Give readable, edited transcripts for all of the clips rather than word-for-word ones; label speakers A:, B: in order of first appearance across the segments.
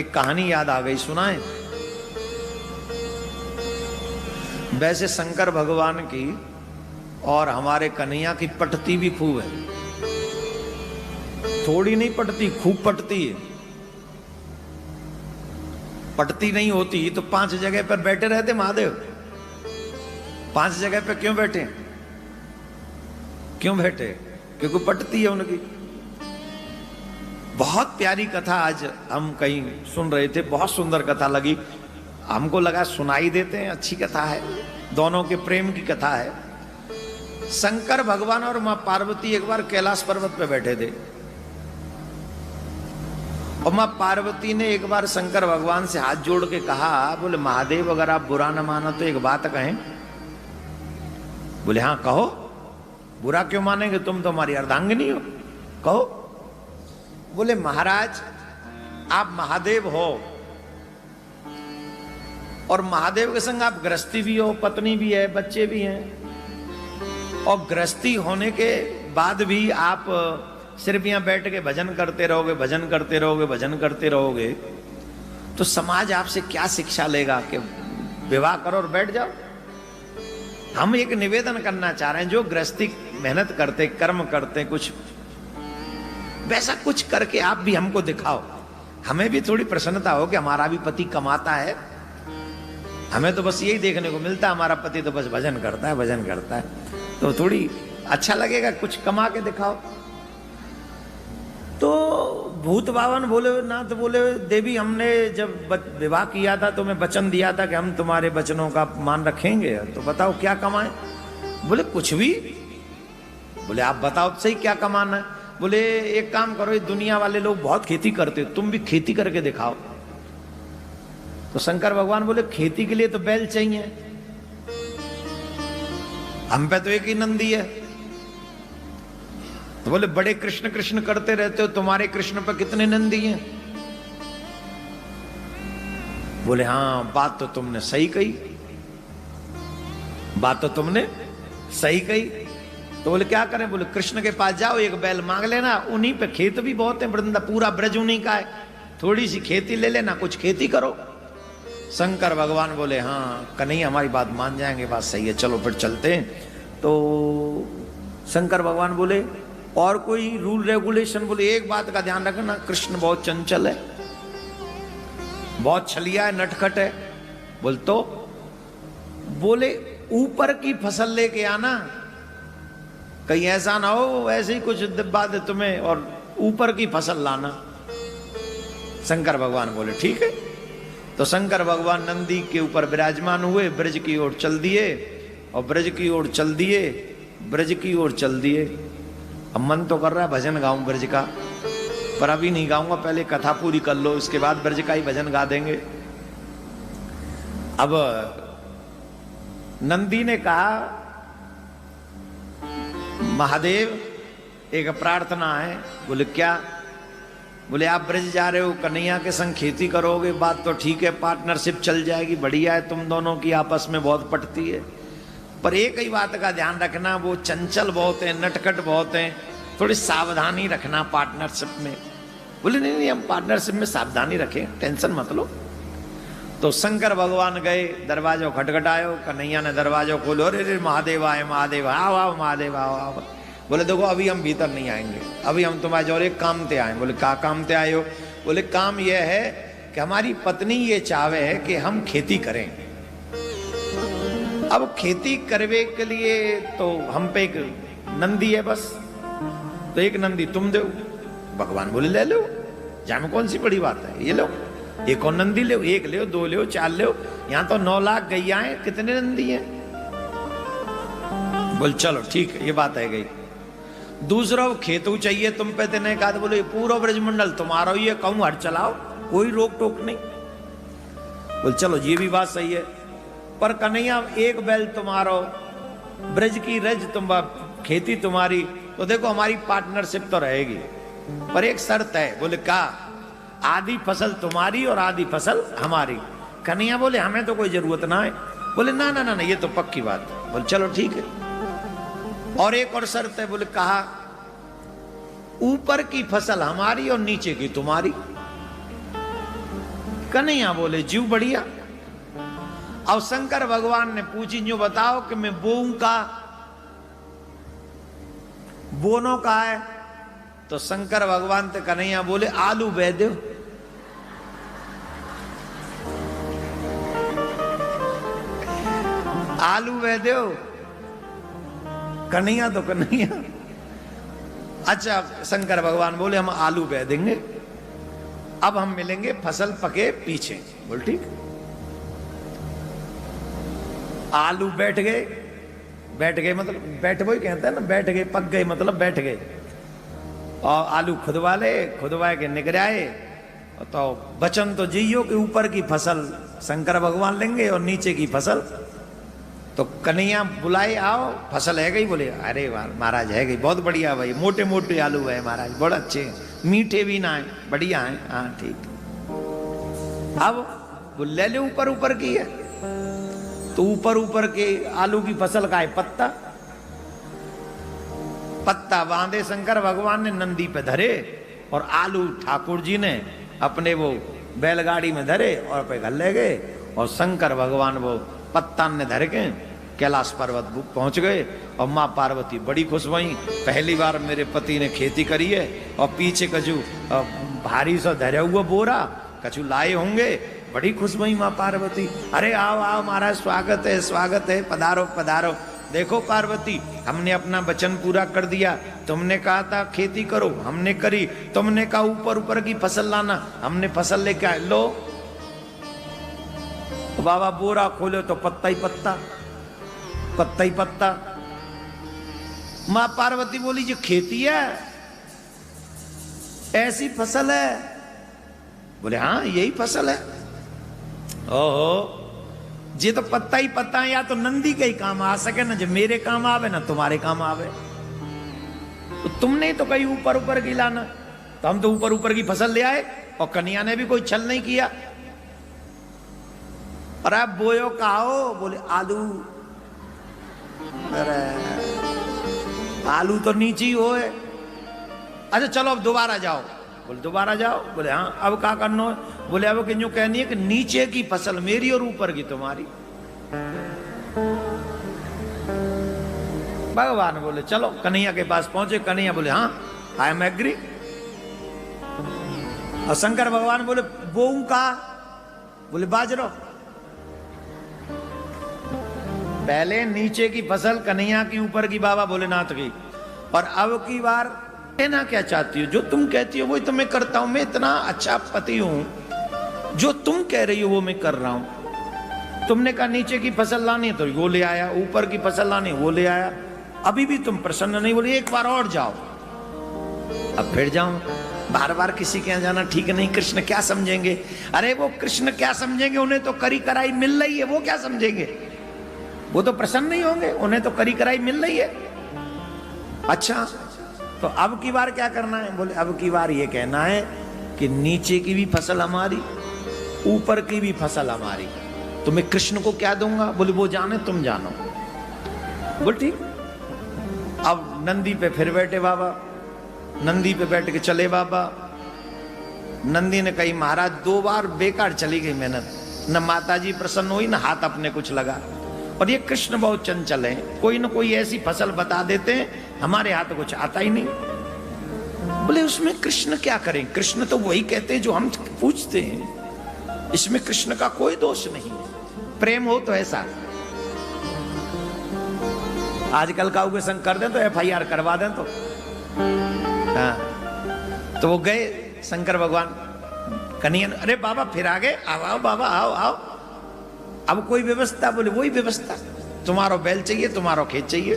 A: एक कहानी याद आ गई, सुनाए। वैसे शंकर भगवान की और हमारे कन्हैया की पटती भी खूब है, थोड़ी नहीं पटती, खूब पटती है। पटती नहीं होती तो 5 जगह पर बैठे रहते महादेव। 5 जगह पर क्यों बैठे? क्यों बैठे? क्योंकि पटती है उनकी। बहुत प्यारी कथा आज हम कहीं सुन रहे थे, बहुत सुंदर कथा लगी हमको, लगा सुनाई देते हैं, अच्छी कथा है, दोनों के प्रेम की कथा है। शंकर भगवान और मां पार्वती एक बार कैलाश पर्वत पे बैठे थे और मां पार्वती ने एक बार शंकर भगवान से हाथ जोड़ के कहा, बोले महादेव अगर आप बुरा न मानो तो एक बात कहें। बोले हाँ कहो। बुरा क्यों मानेंगे, तुम तो हमारी अर्धांगिनी हो, कहो। बोले महाराज आप महादेव हो और महादेव के संग आप गृहस्थी भी हो, पत्नी भी है, बच्चे भी हैं, और गृहस्थी होने के बाद भी आप सिर्फ यहां बैठ के भजन करते रहोगे, भजन करते रहोगे, भजन करते रहोगे तो समाज आपसे क्या शिक्षा लेगा कि विवाह करो और बैठ जाओ। हम एक निवेदन करना चाह रहे हैं, जो गृहस्थी मेहनत करते, कर्म करते, कुछ वैसा कुछ करके आप भी हमको दिखाओ, हमें भी थोड़ी प्रसन्नता हो कि हमारा भी पति कमाता है। हमें तो बस यही देखने को मिलता है, हमारा पति तो बस भजन करता है, भजन करता है, तो थोड़ी अच्छा लगेगा, कुछ कमा के दिखाओ। तो भूत बावन बोले ना, तो बोले देवी हमने जब विवाह किया था तो मैं वचन दिया था कि हम तुम्हारे वचनों का मान रखेंगे, तो बताओ क्या कमाएं। बोले कुछ भी। बोले आप बताओ सही क्या कमाना है। बोले एक काम करो, दुनिया वाले लोग बहुत खेती करते, तुम भी खेती करके दिखाओ। तो शंकर भगवान बोले खेती के लिए तो बैल चाहिए, हम पे तो एक ही नंदी है। तो बोले बड़े कृष्ण कृष्ण करते रहते हो, तुम्हारे कृष्ण पर कितने नंदी हैं? बोले हाँ बात तो तुमने सही कही, बात तो तुमने सही कही। तो बोले क्या करें? बोले कृष्ण के पास जाओ, एक बैल मांग लेना, उन्हीं पे खेत भी बहुत है, वृंदा पूरा ब्रज उन्हीं का है, थोड़ी सी खेती ले लेना, कुछ खेती करो। शंकर भगवान बोले हाँ कन्हैया हमारी बात मान जाएंगे, बात सही है, चलो फिर चलते हैं। तो शंकर भगवान बोले और कोई रूल रेगुलेशन? बोले एक बात का ध्यान रखना, कृष्ण बहुत चंचल है, बहुत छलिया है, नटखट है। बोल तो? बोले ऊपर की फसल लेके आना, कहीं ऐसा ना हो ऐसे ही कुछ डिब्बा दे तुम्हें और ऊपर की फसल लाना। शंकर भगवान बोले ठीक है। तो शंकर भगवान नंदी के ऊपर विराजमान हुए, ब्रज की ओर चल दिए और ब्रज की ओर चल दिए, ब्रज की ओर चल दिए। अब मन तो कर रहा है भजन गाऊं ब्रज का, पर अभी नहीं गाऊंगा, पहले कथा पूरी कर लो, इसके बाद ब्रज का ही भजन गा देंगे। अब नंदी ने कहा महादेव एक प्रार्थना है। बोले क्या? बोले आप ब्रज जा रहे हो, कन्हैया के संग खेती करोगे, बात तो ठीक है, पार्टनरशिप चल जाएगी, बढ़िया है, तुम दोनों की आपस में बहुत पटती है, पर एक ही बात का ध्यान रखना, वो चंचल बहुत है, नटखट बहुत है, थोड़ी सावधानी रखना पार्टनरशिप में। बोले नहीं नहीं हम पार्टनरशिप में सावधानी रखें, टेंशन मत लो। तो शंकर भगवान गए, दरवाजो खटखटायो, कन्हैया ने दरवाजो खोलो, अरे महादेव आए, महादेव आओ आओ, महादेव आओ आओ। बोले देखो अभी हम भीतर नहीं आएंगे, अभी हम तुम्हारे जो एक काम ते आए। बोले क्या काम ते आए हो? बोले काम यह है कि हमारी पत्नी ये चाहे है कि हम खेती करें। अब खेती करने के लिए तो हम पे एक नंदी है बस, तो एक नंदी तुम दो। भगवान बोले ले लो, जामे कौन सी बड़ी बात है, ये लो, एक और नंदी ले, एक ले, 2 ले, 4 ले, यहां तो 9 लाख गैया है, कितने नंदी हैं? बोल चलो ठीक है, ये बात है गई। दूसरा खेतू चाहिए तुम पे देने का, बोले पूरा ब्रजमंडल तुम्हारा ही है, कहूं हट चलाओ, कोई रोक टोक नहीं। बोल चलो ये भी बात सही है, पर कन्हैया एक बैल तुम्हारो, ब्रज की रज तुम, खेती तुम्हारी, तो देखो हमारी पार्टनरशिप तो रहेगी, पर एक शर्त है। बोले क्या? आधी फसल तुम्हारी और आधी फसल हमारी। कन्हैया बोले हमें तो कोई जरूरत ना है। बोले ना ना ना ना ये तो पक्की बात है। बोले चलो ठीक है, और एक और शर्त है। बोले कहा? ऊपर की फसल हमारी और नीचे की तुम्हारी। कन्हैया बोले जीव बढ़िया। और शंकर भगवान ने पूछी जो बताओ कि मैं बोऊं का, बोनो का है। तो शंकर भगवान तो कन्हैया बोले आलू बह दो। आलू बह दो। कन्हैया तो कन्हैया। अच्छा शंकर भगवान बोले हम आलू बह देंगे, अब हम मिलेंगे फसल पके पीछे। बोल ठीक। आलू बैठ गए, बैठ गए मतलब बैठ वही कहते हैं ना, बैठ गए पक गए मतलब बैठ गए। और आलू खुदवा ले, खुदवा के निकल आए। तो बचन तो जियो कि ऊपर की फसल शंकर भगवान लेंगे और नीचे की फसल। तो कन्हैया बुलाए आओ फसल है गई। बोले अरे महाराज है गई, बहुत बढ़िया भाई, मोटे मोटे आलू है महाराज, बहुत अच्छे, मीठे भी ना है, बढ़िया है। हाँ ठीक। अब ले ले ऊपर ऊपर की है। तो ऊपर ऊपर के आलू की फसल का है पत्ता। पत्ता बांधे शंकर भगवान ने नंदी पे धरे और आलू ठाकुर जी ने अपने वो बैलगाड़ी में धरे और पे घर ले गए। और शंकर भगवान वो पत्ता ने धर के कैलाश पर्वत पहुंच गए। और माँ पार्वती बड़ी खुश हुई, पहली बार मेरे पति ने खेती करी है। और पीछे कछु भारी सा धरा हुआ बोरा कछु लाए होंगे। बड़ी खुश हुई माँ पार्वती, अरे आओ आओ महाराज, स्वागत है स्वागत है, पधारो पधारो। देखो पार्वती, हमने अपना वचन पूरा कर दिया। तुमने कहा था खेती करो, हमने करी। तुमने कहा ऊपर ऊपर की फसल लाना, हमने फसल लेके आए। लो बाबा बोरा खोलो तो पत्ता ही पत्ता, पत्ता ही पत्ता। मां पार्वती बोली जो खेती है ऐसी फसल है। बोले हाँ यही फसल है। ओहो ये तो पत्ता ही पत्ता है, या तो नंदी के ही काम आ सके ना, जो मेरे काम आवे ना तुम्हारे काम आवे। तो तुमने तो कहीं ऊपर ऊपर की लाना, तो हम तो ऊपर ऊपर की फसल ले आए। और कन्हैया ने भी कोई छल नहीं किया। और आप बोयो कहो, बोले आलू। अरे आलू तो नीचे ही हो है। अच्छा चलो अब दोबारा जाओ। बोले दोबारा जाओ। बोले हाँ अब क्या करना है। बोले अब कि यूं कहनी है कि नीचे की फसल मेरी और ऊपर की तुम्हारी। भगवान बोले चलो कन्हैया के पास पहुंचे। कन्हैया बोले हाँ आई एम एग्री। और शंकर भगवान बोले बोऊं का। बोले बाजरो। पहले नीचे की फसल कन्हैया की, ऊपर की बाबा भोलेनाथ की। और अब की बार कहना क्या चाहती हो, जो तुम कहती हो वही तो मैं करता हूं। मैं इतना अच्छा पति हूं, जो तुम कह रही हो वो मैं कर रहा हूं। तुमने कहा नीचे की फसल लानी तो वो ले आया, ऊपर की फसल लानी वो ले आया। अभी भी तुम प्रसन्न नहीं, बोले एक बार और जाओ। अब फिर जाऊं, बार बार किसी के यहाँ जाना ठीक नहीं। कृष्ण क्या समझेंगे। अरे वो कृष्ण क्या समझेंगे, उन्हें तो करी कराई मिल रही है, वो क्या समझेंगे। वो तो प्रसन्न नहीं होंगे, उन्हें तो करी कराई मिल रही है। अच्छा तो अब की बार क्या करना है। बोले अब की बार ये कहना है कि नीचे की भी फसल हमारी, ऊपर की भी फसल हमारी। तो मैं कृष्ण को क्या दूंगा। बोले वो जाने तुम जानो। बोल ठीक। अब नंदी पे फिर बैठे बाबा, नंदी पे बैठ के चले बाबा। नंदी ने कही महाराज 2 बार बेकार चली गई मेहनत, न माताजी प्रसन्न हुई न हाथ अपने कुछ लगा। और ये कृष्ण बहुत चंचल है, कोई न कोई ऐसी फसल बता देते हैं, हमारे हाथ कुछ आता ही नहीं। बोले उसमें कृष्ण क्या करें, कृष्ण तो वही कहते हैं जो हम पूछते हैं, इसमें कृष्ण का कोई दोष नहीं। प्रेम हो तो ऐसा। आजकल का उगे संग कर दें तो FIR करवा दें तो। हाँ तो वो गए शंकर भगवान। कन्हैया अरे बाबा फिर आ गए, आओ आओ बाबा आओ आओ। अब कोई व्यवस्था। बोले वही व्यवस्था, तुम्हारो बैल चाहिए, तुम्हारो खेत चाहिए।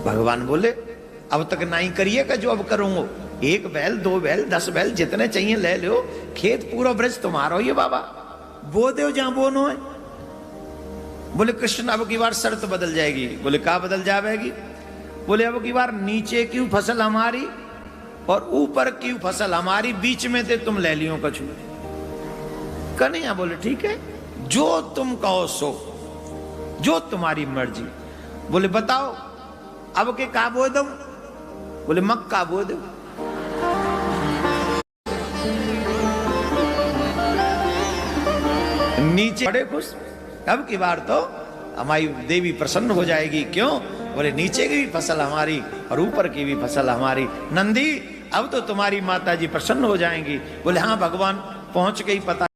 A: भगवान बोले अब तक नहीं करिएगा जो अब करूंगा। 1 बैल 2 बैल 10 बैल जितने चाहिए ले लो, खेत पूरा ब्रज तुम्हारो ही बाबा, बो दो जहां बोनो है। बोले कृष्ण अब की बार शर्त बदल जाएगी। बोले क्या बदल जाएगी। बोले अब की बार नीचे की फसल हमारी और ऊपर की फसल हमारी, बीच में थे तुम ले लियो कछु। कन्हैया बोले ठीक है, जो तुम कहो सो, जो तुम्हारी मर्जी। बोले बताओ अब के का बो दो। बोले मक्का बो दो। नीचे बड़े खुश, अब की बार तो हमारी देवी प्रसन्न हो जाएगी। क्यों? बोले नीचे की भी फसल हमारी और ऊपर की भी फसल हमारी। नंदी अब तो तुम्हारी माता जी प्रसन्न हो जाएंगी। बोले हाँ भगवान, पहुंच गई, पता